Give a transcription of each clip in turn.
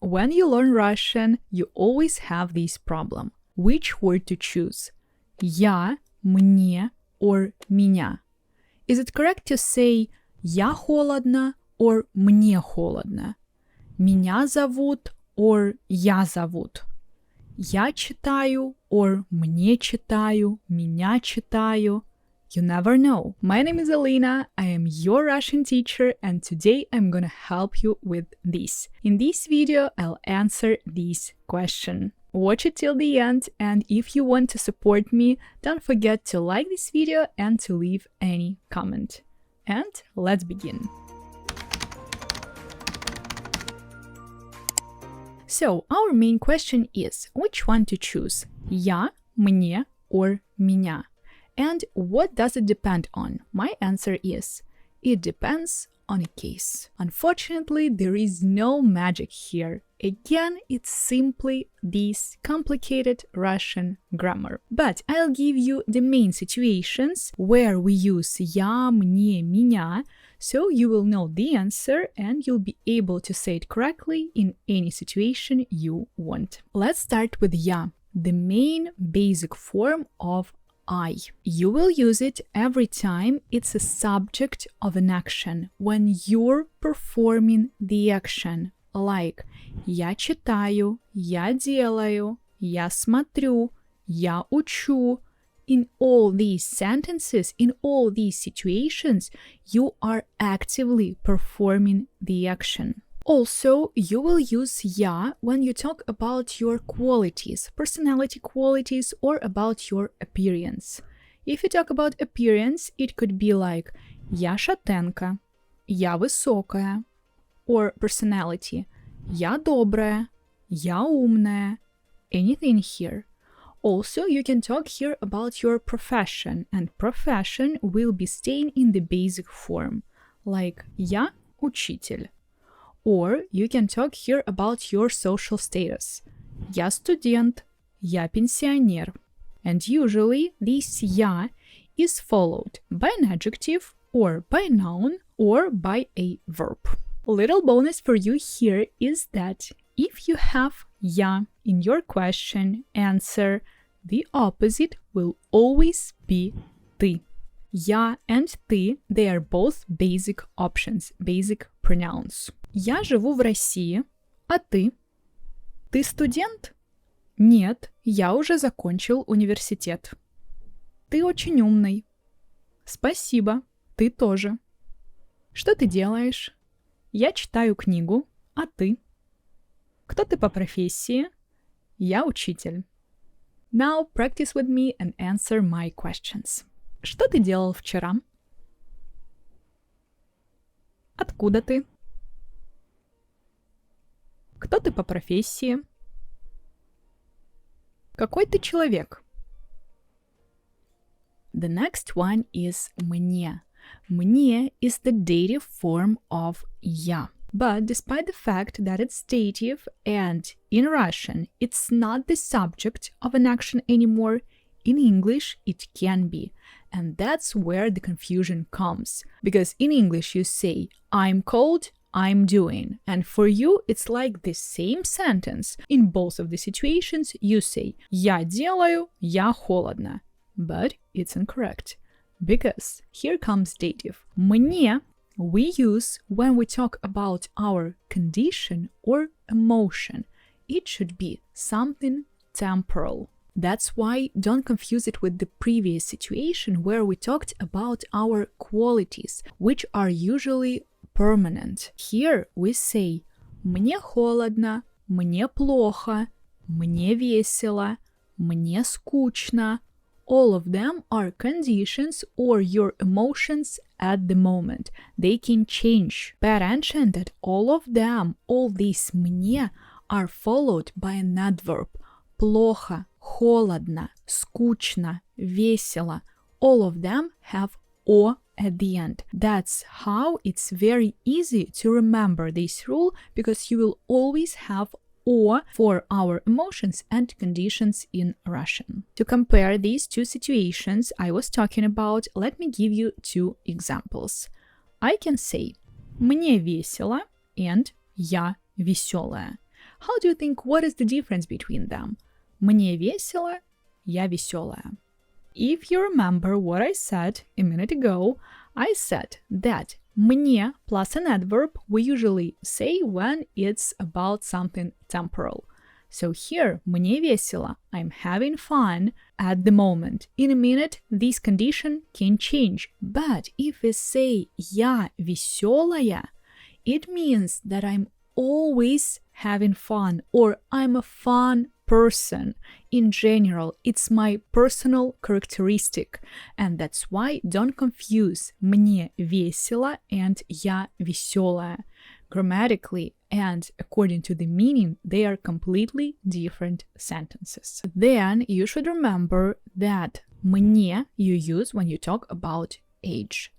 when you learn Russian, you always have this problem. Which word to choose? Я, мне, or меня? Is it correct to say я холодно or мне холодно? Меня зовут or я зовут? Я читаю or мне читаю, меня читаю? You never know. My name is Alina, I am your Russian teacher, and today I'm gonna help you with this. In this video, I'll answer this question. Watch it till the end, and if you want to support me, don't forget to like this video and to leave any comment. And let's begin. So, our main question is, which one to choose? Я, мне, or меня? And what does it depend on? My answer is, it depends on a case. Unfortunately, there is no magic here. Again, it's simply this complicated Russian grammar. But I'll give you the main situations where we use я, мне, меня, so you will know the answer and you'll be able to say it correctly in any situation you want. Let's start with я, the main basic form of I. You will use it every time it's a subject of an action, when you're performing the action, like я читаю, я делаю, я смотрю, я учу. In all these sentences, in all these situations, you are actively performing the action. Also, you will use я when you talk about your qualities, personality qualities, or about your appearance. If you talk about appearance, it could be like я шатенка, я высокая, or personality, я добрая, я умная, anything here. Also, you can talk here about your profession, and profession will be staying in the basic form, like я учитель. Or you can talk here about your social status. Я студент, я пенсионер. And usually this я is followed by an adjective or by a noun or by a verb. Little bonus for you here is that if you have я in your question answer, the opposite will always be ты. Я and ты, they are both basic options, basic pronouns. Я живу в России, а ты? Ты студент? Нет, я уже закончил университет. Ты очень умный. Спасибо, ты тоже. Что ты делаешь? Я читаю книгу, а ты? Кто ты по профессии? Я учитель. Now practice with me and answer my questions. Что ты делал вчера? Откуда ты? Кто ты по профессии? Какой ты человек? The next one is мне. Мне is the dative form of я. But despite the fact that it's dative and in Russian it's not the subject of an action anymore, in English it can be. And that's where the confusion comes. Because in English you say, I'm cold, I'm doing. And for you, it's like the same sentence. In both of the situations, you say, я делаю, я холодно. But it's incorrect. Because here comes dative. Мне we use when we talk about our condition or emotion. It should be something temporal. That's why don't confuse it with the previous situation where we talked about our qualities, which are usually permanent. Here we say мне холодно, мне плохо, мне весело, мне скучно. All of them are conditions or your emotions at the moment. They can change. Pay attention that all of them, all these мне, are followed by an adverb. Плохо, холодно, скучно, весело. All of them have о at the end. That's how it's very easy to remember this rule, because you will always have о for our emotions and conditions in Russian. To compare these two situations I was talking about, let me give you two examples. I can say мне весело and я веселая. How do you think, what is the difference between them? Мне весело, я веселая. If you remember what I said a minute ago, I said that мне plus an adverb we usually say when it's about something temporal. So here, мне весело, I'm having fun at the moment. In a minute, this condition can change. But if we say я веселая, it means that I'm always having fun or I'm a fun person. In general, it's my personal characteristic. And that's why don't confuse мне весело and я веселая. Grammatically and according to the meaning, they are completely different sentences. Then you should remember that мне you use when you talk about age.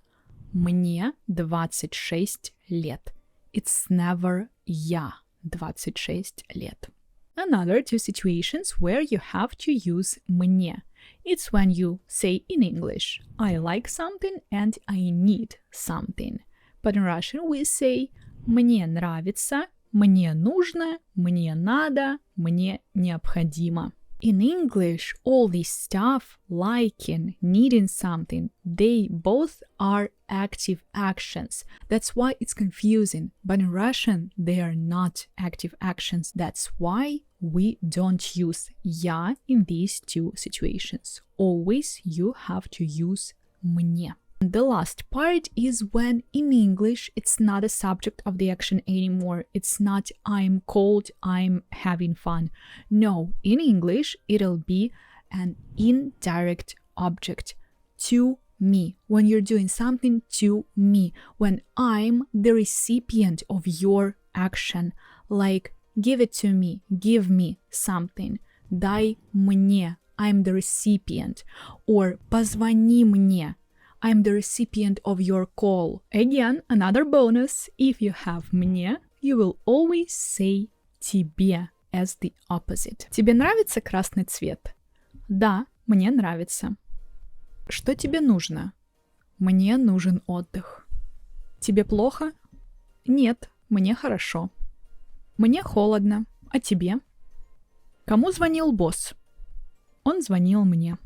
Мне 26 лет. It's never я 26 лет. Another two situations where you have to use мне. It's when you say in English, I like something and I need something. But in Russian we say мне нравится, мне нужно, мне надо, мне необходимо. In English, all this stuff, liking, needing something, they both are active actions. That's why it's confusing. But in Russian, they are not active actions. That's why we don't use я in these two situations. Always you have to use мне. The last part is when in English it's not a subject of the action anymore. It's not I'm cold, I'm having fun. No, in English it'll be an indirect object. To me. When you're doing something to me. When I'm the recipient of your action. Like give it to me, give me something. Дай мне, I'm the recipient. Or позвони мне. I'm the recipient of your call. Again, another bonus. If you have мне, you will always say тебе as the opposite. Тебе нравится красный цвет? Да, мне нравится. Что тебе нужно? Мне нужен отдых. Тебе плохо? Нет, мне хорошо. Мне холодно. А тебе? Кому звонил босс? Он звонил мне.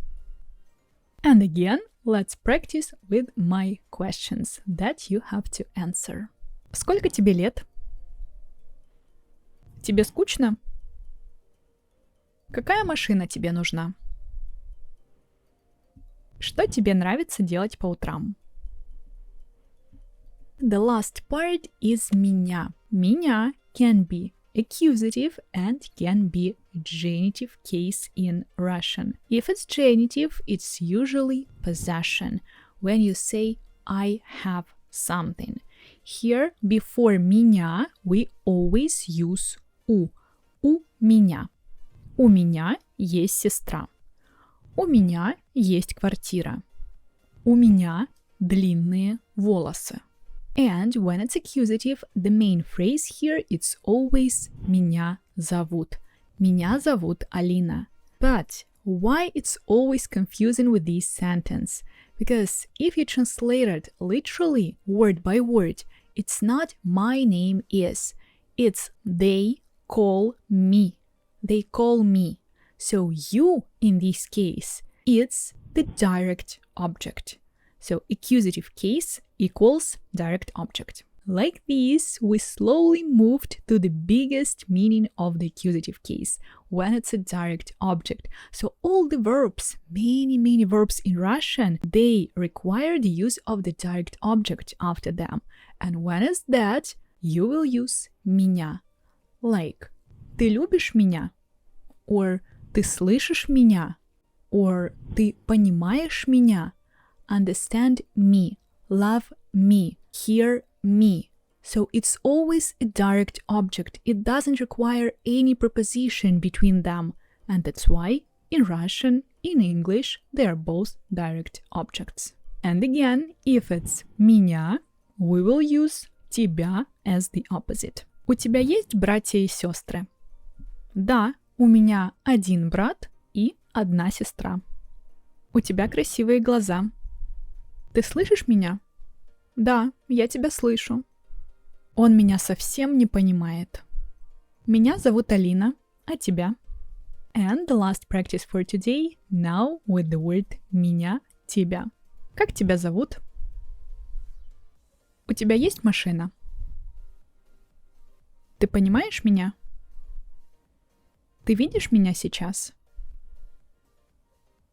And again, let's practice with my questions that you have to answer. Сколько тебе лет? Тебе скучно? Какая машина тебе нужна? Что тебе нравится делать по утрам? The last part is меня. Меня can be accusative and can be genitive case in Russian. If it's genitive, it's usually possession. When you say I have something. Here, before меня, we always use у. У меня. У меня есть сестра. У меня есть квартира. У меня длинные волосы. And when it's accusative, the main phrase here it's always меня зовут. Меня зовут Алина. But why it's always confusing with this sentence? Because if you translate it literally, word by word, it's not my name is. It's they call me. They call me. So you, in this case, it's the direct object. So accusative case equals direct object. Like this, we slowly moved to the biggest meaning of the accusative case, when it's a direct object. So all the verbs, many verbs in Russian, they require the use of the direct object after them. And when it's that, you will use меня. Like, ты любишь меня? Or ты слышишь меня? Or ты понимаешь меня? Understand me, love me, hear me. So it's always a direct object. It doesn't require any preposition between them. And that's why in Russian, in English, they are both direct objects. And again, if it's меня, we will use тебя as the opposite. У тебя есть братья и сестры? Да, у меня один брат и одна сестра. У тебя красивые глаза. Ты слышишь меня? Да, я тебя слышу. Он меня совсем не понимает. Меня зовут Алина, а тебя? And the last practice for today, now with the word меня, тебя. Как тебя зовут? У тебя есть машина? Ты понимаешь меня? Ты видишь меня сейчас?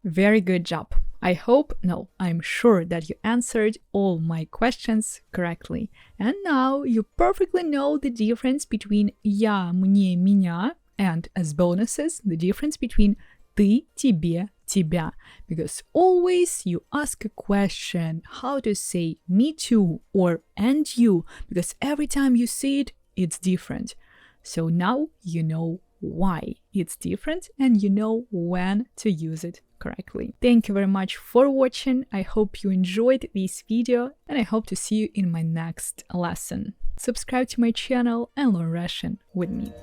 Very good job. I'm sure that you answered all my questions correctly. And now you perfectly know the difference between я, мне, меня, and as bonuses, the difference between ты, тебе, тебя. Because always you ask a question how to say me too or and you, because every time you see it, it's different. So now you know why it's different and you know when to use it correctly. Thank you very much for watching. I hope you enjoyed this video and I hope to see you in my next lesson. Subscribe to my channel and learn Russian with me.